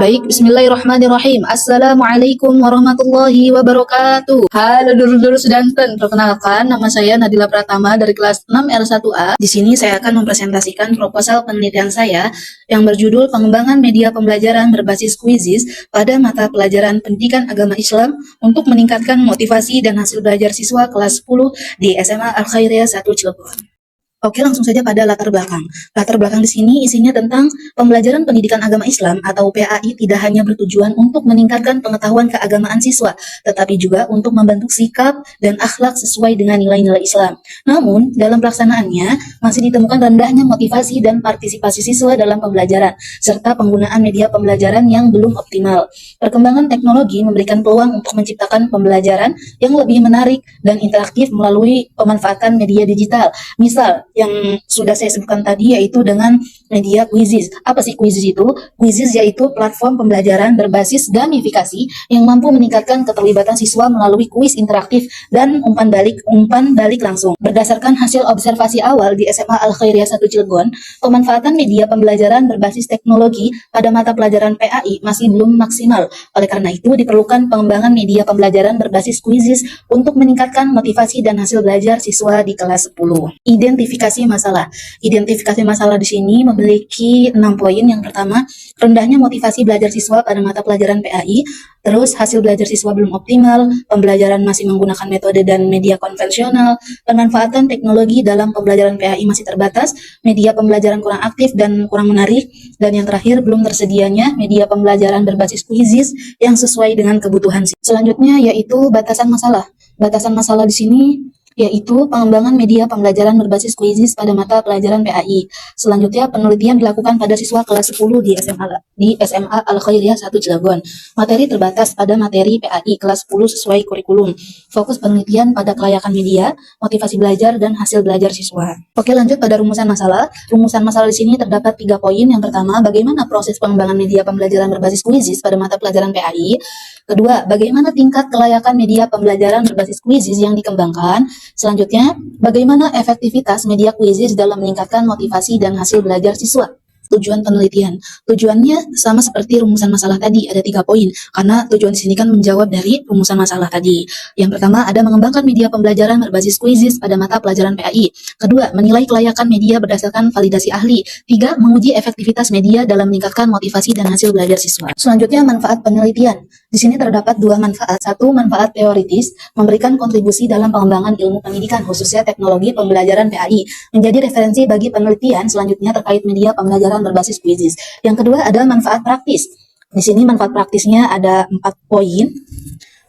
Baik, bismillahirrahmanirrahim. Assalamualaikum warahmatullahi wabarakatuh. Halo dulur-dulur sedanten. Perkenalkan, nama saya Nadila Pratama dari kelas 6 R1A. Di sini saya akan mempresentasikan proposal penelitian saya yang berjudul Pengembangan Media Pembelajaran Berbasis Quizizz pada mata pelajaran Pendidikan Agama Islam untuk meningkatkan motivasi dan hasil belajar siswa kelas 10 di SMA Al-Khairiyah 1 Cilegon. Oke, langsung saja pada latar belakang. Latar belakang di sini isinya tentang pembelajaran pendidikan agama Islam atau PAI tidak hanya bertujuan untuk meningkatkan pengetahuan keagamaan siswa, tetapi juga untuk membentuk sikap dan akhlak sesuai dengan nilai-nilai Islam. Namun, dalam pelaksanaannya masih ditemukan rendahnya motivasi dan partisipasi siswa dalam pembelajaran, serta penggunaan media pembelajaran yang belum optimal. Perkembangan teknologi memberikan peluang untuk menciptakan pembelajaran yang lebih menarik dan interaktif melalui pemanfaatan media digital. Misal, yang sudah saya sebutkan tadi yaitu dengan media Quizizz. Apa sih Quizizz itu? Quizizz yaitu platform pembelajaran berbasis gamifikasi yang mampu meningkatkan keterlibatan siswa melalui kuis interaktif dan umpan balik langsung. Berdasarkan hasil observasi awal di SMA Al-Khairiyah 1 Cilegon, pemanfaatan media pembelajaran berbasis teknologi pada mata pelajaran PAI masih belum maksimal. Oleh karena itu, diperlukan pengembangan media pembelajaran berbasis Quizizz untuk meningkatkan motivasi dan hasil belajar siswa di kelas 10. Identifikasi masalah. Identifikasi masalah di sini memiliki 6 poin. Yang pertama, rendahnya motivasi belajar siswa pada mata pelajaran PAI. Terus, hasil belajar siswa belum optimal, pembelajaran masih menggunakan metode dan media konvensional, pemanfaatan teknologi dalam pembelajaran PAI masih terbatas, media pembelajaran kurang aktif dan kurang menarik, dan yang terakhir, belum tersedianya media pembelajaran berbasis Quizizz yang sesuai dengan kebutuhan. Selanjutnya yaitu batasan masalah. Batasan masalah di sini yaitu pengembangan media pembelajaran berbasis Quizizz pada mata pelajaran PAI. Selanjutnya, penelitian dilakukan pada siswa kelas 10 di SMA Al-Khairiyah 1 Cilegon. Materi terbatas pada materi PAI kelas 10 sesuai kurikulum. Fokus penelitian pada kelayakan media, motivasi belajar, dan hasil belajar siswa. Oke, lanjut pada rumusan masalah. Rumusan masalah di sini terdapat 3 poin. Yang pertama, bagaimana proses pengembangan media pembelajaran berbasis Quizizz pada mata pelajaran PAI. Kedua, bagaimana tingkat kelayakan media pembelajaran berbasis Quizizz yang dikembangkan. Selanjutnya, bagaimana efektivitas media Quizizz dalam meningkatkan motivasi dan hasil belajar siswa. Tujuan penelitian. Tujuannya sama seperti rumusan masalah tadi, ada 3 poin. Karena tujuan di sini kan menjawab dari rumusan masalah tadi. Yang pertama, ada mengembangkan media pembelajaran berbasis Quizizz pada mata pelajaran PAI. Kedua, menilai kelayakan media berdasarkan validasi ahli. 3, menguji efektivitas media dalam meningkatkan motivasi dan hasil belajar siswa. Selanjutnya, manfaat penelitian. Di sini terdapat 2 manfaat. 1, manfaat teoritis, memberikan kontribusi dalam pengembangan ilmu pendidikan, khususnya teknologi pembelajaran PAI, menjadi referensi bagi penelitian selanjutnya terkait media pembelajaran berbasis Quizizz. Yang kedua, ada manfaat praktis. Di sini manfaat praktisnya ada 4 poin,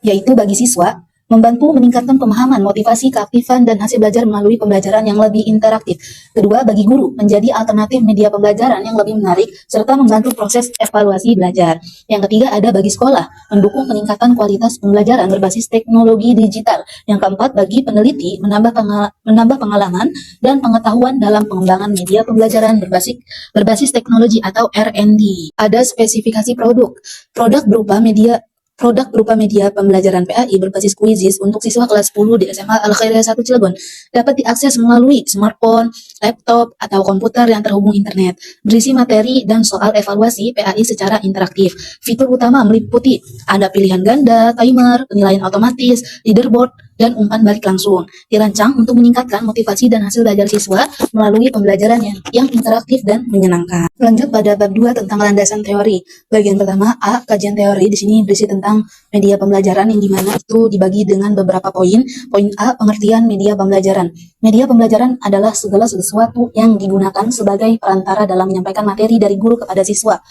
yaitu bagi siswa, membantu meningkatkan pemahaman, motivasi, keaktifan, dan hasil belajar melalui pembelajaran yang lebih interaktif. Kedua, bagi guru, menjadi alternatif media pembelajaran yang lebih menarik, serta membantu proses evaluasi belajar. Yang ketiga, ada bagi sekolah, mendukung peningkatan kualitas pembelajaran berbasis teknologi digital. Yang keempat, bagi peneliti, menambah pengalaman dan pengetahuan dalam pengembangan media pembelajaran berbasis teknologi atau R&D. Ada spesifikasi produk. Produk berupa media pembelajaran PAI berbasis Quizizz untuk siswa kelas 10 di SMA Al-Khairiyah 1 Cilegon dapat diakses melalui smartphone, laptop, atau komputer yang terhubung internet. Berisi materi dan soal evaluasi PAI secara interaktif. Fitur utama meliputi ada pilihan ganda, timer, penilaian otomatis, leaderboard, dan umpan balik langsung. Dirancang untuk meningkatkan motivasi dan hasil belajar siswa melalui pembelajaran yang interaktif dan menyenangkan. Lanjut pada bab 2 tentang landasan teori. Bagian pertama, A, kajian teori. Di sini berisi tentang media pembelajaran yang dimana itu dibagi dengan beberapa poin. Poin A, pengertian media pembelajaran. Media pembelajaran adalah segala sesuatu yang digunakan sebagai perantara dalam menyampaikan materi dari guru kepada siswa,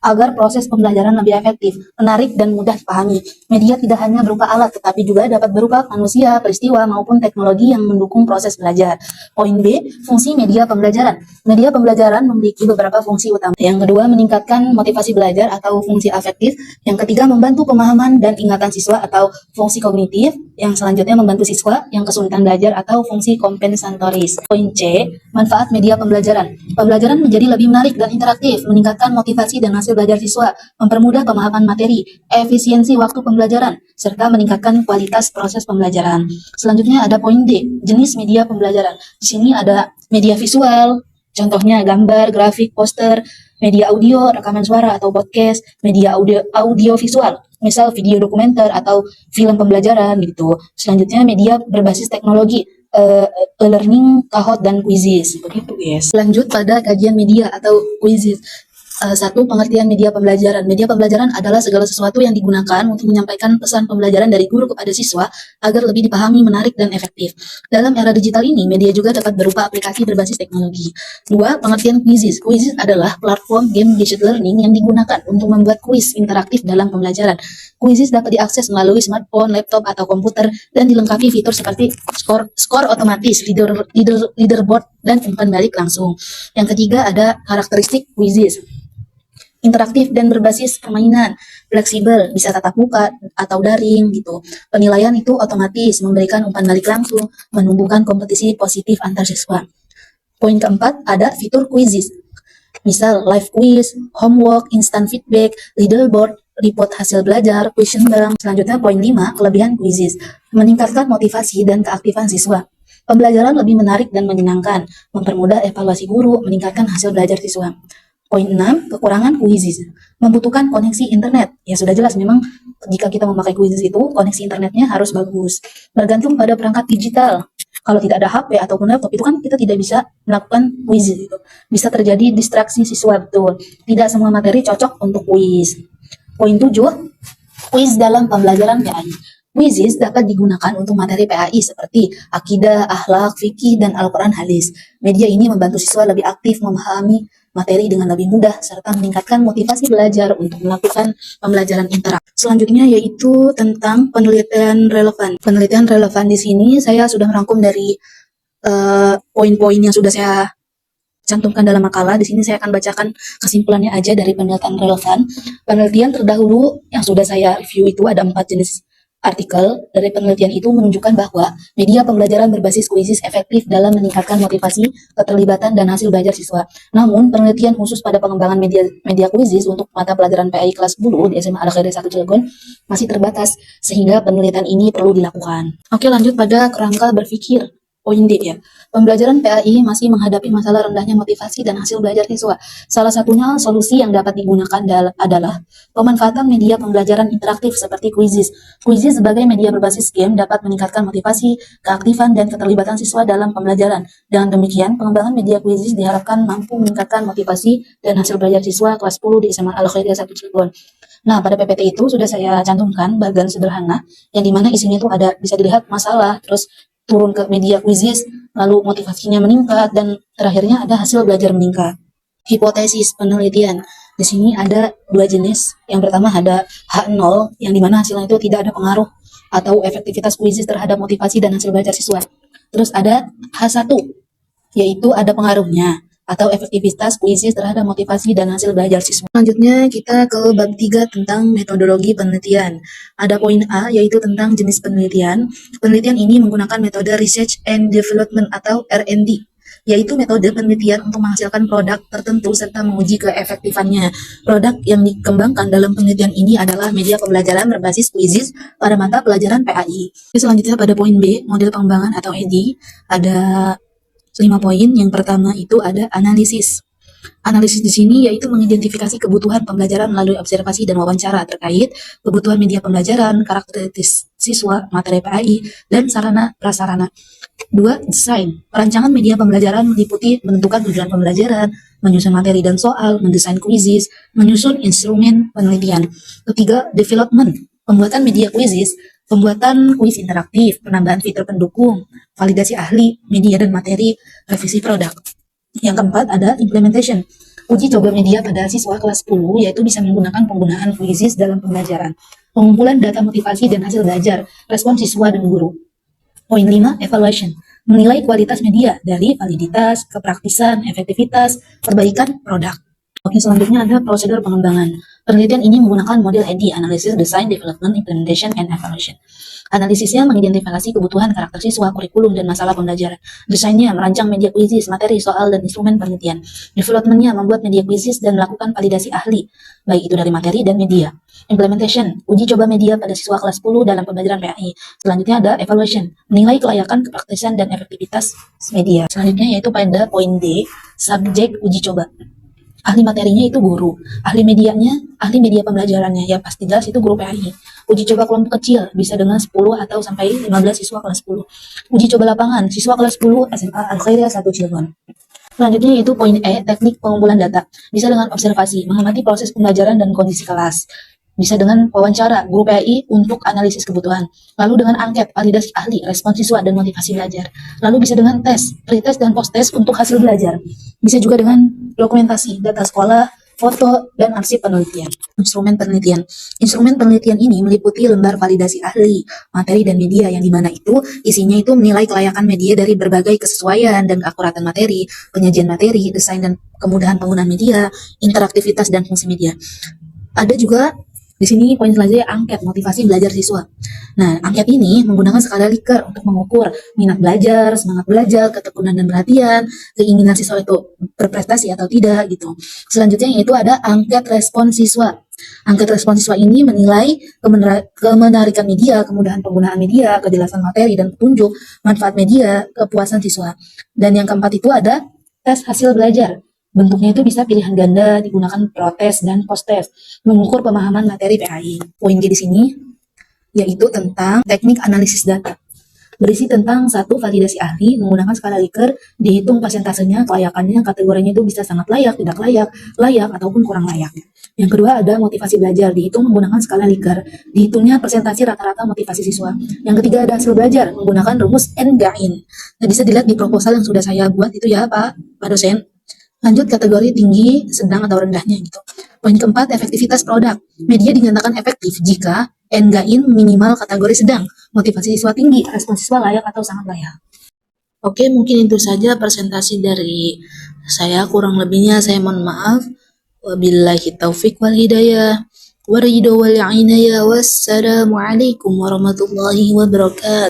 agar proses pembelajaran lebih efektif, menarik, dan mudah dipahami. Media tidak hanya berupa alat, tetapi juga dapat berupa manusia, peristiwa, maupun teknologi yang mendukung proses belajar. Poin B, fungsi media pembelajaran. Media pembelajaran memiliki beberapa fungsi utama. Yang kedua, meningkatkan motivasi belajar atau fungsi afektif. Yang ketiga, membantu pemahaman dan ingatan siswa atau fungsi kognitif. Yang selanjutnya, membantu siswa yang kesulitan belajar atau fungsi kompensatoris. Poin C, manfaat media pembelajaran. Pembelajaran menjadi lebih menarik dan interaktif, meningkatkan motivasi dan hasil belajar siswa, mempermudah pemahaman materi, efisiensi waktu pembelajaran, serta meningkatkan kualitas proses pembelajaran. Selanjutnya ada poin D, jenis media pembelajaran. Di sini ada media visual, contohnya gambar, grafik, poster, Media audio, rekaman suara atau podcast, media audio visual, misal video dokumenter atau film pembelajaran gitu. Selanjutnya media berbasis teknologi, e-learning, Kahoot, dan quizzes. Begitu guys. Lanjut pada kajian media atau quizzes. Satu, pengertian media pembelajaran. Media pembelajaran adalah segala sesuatu yang digunakan untuk menyampaikan pesan pembelajaran dari guru kepada siswa agar lebih dipahami, menarik, dan efektif. Dalam era digital ini, media juga dapat berupa aplikasi berbasis teknologi. Dua, pengertian quizzes. Quizzes adalah platform game-based learning yang digunakan untuk membuat kuis interaktif dalam pembelajaran. Quizzes dapat diakses melalui smartphone, laptop, atau komputer dan dilengkapi fitur seperti skor otomatis, leaderboard, dan umpan balik langsung. Yang ketiga ada karakteristik quizzes. Interaktif dan berbasis permainan, fleksibel, bisa tatap muka atau daring gitu. Penilaian itu otomatis, memberikan umpan balik langsung, menumbuhkan kompetisi positif antar siswa. Poin keempat, ada fitur quizzes. Misal live quiz, homework, instant feedback, leaderboard, report hasil belajar, question bank. Selanjutnya poin 5, kelebihan quizzes. Meningkatkan motivasi dan keaktifan siswa. Pembelajaran lebih menarik dan menyenangkan, mempermudah evaluasi guru, meningkatkan hasil belajar siswa. Poin 6, kekurangan quizzes. Membutuhkan koneksi internet. Ya sudah jelas memang jika kita memakai quizzes itu, koneksi internetnya harus bagus. Bergantung pada perangkat digital. Kalau tidak ada HP ataupun laptop, itu kan kita tidak bisa melakukan quizzes itu. Bisa terjadi distraksi siswa, betul. Tidak semua materi cocok untuk quiz. Poin 7, quiz dalam pembelajaran PAI. Quizzes dapat digunakan untuk materi PAI seperti akidah, akhlak, fikih, dan Al-Quran hadis. Media ini membantu siswa lebih aktif memahami materi dengan lebih mudah serta meningkatkan motivasi belajar untuk melakukan pembelajaran interaktif. Selanjutnya yaitu tentang penelitian relevan. Penelitian relevan di sini saya sudah merangkum dari poin-poin yang sudah saya cantumkan dalam makalah. Di sini saya akan bacakan kesimpulannya aja dari penelitian relevan. Penelitian terdahulu yang sudah saya review itu ada 4 jenis artikel. Dari penelitian itu menunjukkan bahwa media pembelajaran berbasis quizzes efektif dalam meningkatkan motivasi, keterlibatan, dan hasil belajar siswa. Namun, penelitian khusus pada pengembangan media quizzes untuk mata pelajaran PAI kelas 10 di SMA Al-Khairiyah 1 Cilegon masih terbatas, sehingga penelitian ini perlu dilakukan. Oke, lanjut pada kerangka berpikir. Poin D ya. Pembelajaran PAI masih menghadapi masalah rendahnya motivasi dan hasil belajar siswa. Salah satunya solusi yang dapat digunakan adalah pemanfaatan media pembelajaran interaktif seperti quizzes. Quizzes sebagai media berbasis game dapat meningkatkan motivasi, keaktifan, dan keterlibatan siswa dalam pembelajaran. Dengan demikian, pengembangan media quizzes diharapkan mampu meningkatkan motivasi dan hasil belajar siswa kelas 10 di SMA Al-Khairiyah 1 Cilegon. Nah, pada PPT itu sudah saya cantumkan bagian sederhana yang dimana isinya itu ada bisa dilihat masalah, terus turun ke media quizzes, lalu motivasinya meningkat, dan terakhirnya ada hasil belajar meningkat. Hipotesis penelitian. Di sini ada 2 jenis. Yang pertama ada H0, yang dimana hasilnya itu tidak ada pengaruh atau efektivitas quizzes terhadap motivasi dan hasil belajar siswa. Terus ada H1, yaitu ada pengaruhnya atau efektivitas quizzes terhadap motivasi dan hasil belajar siswa. Selanjutnya kita ke bab 3 tentang metodologi penelitian. Ada poin A yaitu tentang jenis penelitian. Penelitian ini menggunakan metode Research and Development atau R&D, yaitu metode penelitian untuk menghasilkan produk tertentu serta menguji keefektifannya. Produk yang dikembangkan dalam penelitian ini adalah media pembelajaran berbasis quizzes pada mata pelajaran PAI. Selanjutnya pada poin B, model pengembangan atau EDI, ada 5 poin. Yang pertama itu ada analisis. Analisis di sini yaitu mengidentifikasi kebutuhan pembelajaran melalui observasi dan wawancara terkait kebutuhan media pembelajaran, karakteristik siswa, materi PAI, dan sarana prasarana. 2. Desain. Perancangan media pembelajaran meliputi menentukan tujuan pembelajaran, menyusun materi dan soal, mendesain quizzes, menyusun instrumen penelitian. Ketiga, development. Pembuatan media quizzes, pembuatan kuis interaktif, penambahan fitur pendukung, validasi ahli, media dan materi, revisi produk. Yang keempat ada implementation. Uji coba media pada siswa kelas 10 yaitu bisa menggunakan penggunaan quizzes dalam pembelajaran. Pengumpulan data motivasi dan hasil belajar, respon siswa dan guru. Poin 5, evaluation. Menilai kualitas media dari validitas, kepraktisan, efektivitas, perbaikan produk. Oke, selanjutnya ada prosedur pengembangan. Penelitian ini menggunakan model EDI, Analysis, Design, Development, Implementation, and Evaluation. Analisisnya mengidentifikasi kebutuhan karakter siswa, kurikulum, dan masalah pembelajaran. Desainnya merancang media quizzes, materi, soal, dan instrumen penelitian. Developmentnya membuat media quizzes dan melakukan validasi ahli, baik itu dari materi dan media. Implementation, uji coba media pada siswa kelas 10 dalam pembelajaran PAI. Selanjutnya ada evaluation, menilai kelayakan, kepraktisan, dan efektivitas media. Selanjutnya yaitu pada poin D, subjek uji coba. Ahli materinya itu guru, ahli medianya, ahli media pembelajarannya, ya pasti jelas itu guru PAI. Uji coba kelompok kecil, bisa dengan 10 atau sampai 15 siswa kelas 10. Uji coba lapangan, siswa kelas 10 SMA Al-Khairiyah 1 Cilegon. Selanjutnya yaitu poin E, teknik pengumpulan data. Bisa dengan observasi, mengamati proses pembelajaran dan kondisi kelas. Bisa dengan wawancara, guru PAI untuk analisis kebutuhan. Lalu dengan angket, validasi ahli, respon siswa, dan motivasi belajar. Lalu bisa dengan tes, pretest dan post-test untuk hasil belajar. Bisa juga dengan dokumentasi, data sekolah, foto, dan arsip penelitian. Instrumen penelitian. Instrumen penelitian ini meliputi lembar validasi ahli, materi, dan media yang dimana itu isinya itu menilai kelayakan media dari berbagai kesesuaian dan keakuratan materi, penyajian materi, desain dan kemudahan penggunaan media, interaktivitas dan fungsi media. Ada juga di sini poin selanjutnya angket motivasi belajar siswa. Nah, angket ini menggunakan skala Likert untuk mengukur minat belajar, semangat belajar, ketekunan dan perhatian, keinginan siswa itu berprestasi atau tidak gitu. Selanjutnya yaitu ada angket respon siswa. Angket respon siswa ini menilai kemenarikan media, kemudahan penggunaan media, kejelasan materi dan petunjuk, manfaat media, kepuasan siswa. Dan yang keempat itu ada tes hasil belajar. Bentuknya itu bisa pilihan ganda, digunakan protes dan post-test, mengukur pemahaman materi PAI. Poin G di sini yaitu tentang teknik analisis data. Berisi tentang satu validasi ahli menggunakan skala Likert, dihitung persentasenya, kelayakannya, kategorinya itu bisa sangat layak, tidak layak, layak ataupun kurang layak. Yang kedua ada motivasi belajar, dihitung menggunakan skala Likert, dihitungnya persentase rata-rata motivasi siswa. Yang ketiga ada hasil belajar menggunakan rumus N-GAIN. Nah, bisa dilihat di proposal yang sudah saya buat itu ya Pak dosen. Lanjut kategori tinggi, sedang, atau rendahnya gitu. Poin keempat, efektivitas produk. Media dinyatakan efektif jika N-GAIN minimal kategori sedang, motivasi siswa tinggi, respon siswa layak atau sangat layak. Oke, mungkin itu saja presentasi dari saya. Kurang lebihnya saya mohon maaf. Wabillahi taufik wal hidayah. Waridho wal inayah. Wassalamualaikum warahmatullahi wabarakatuh.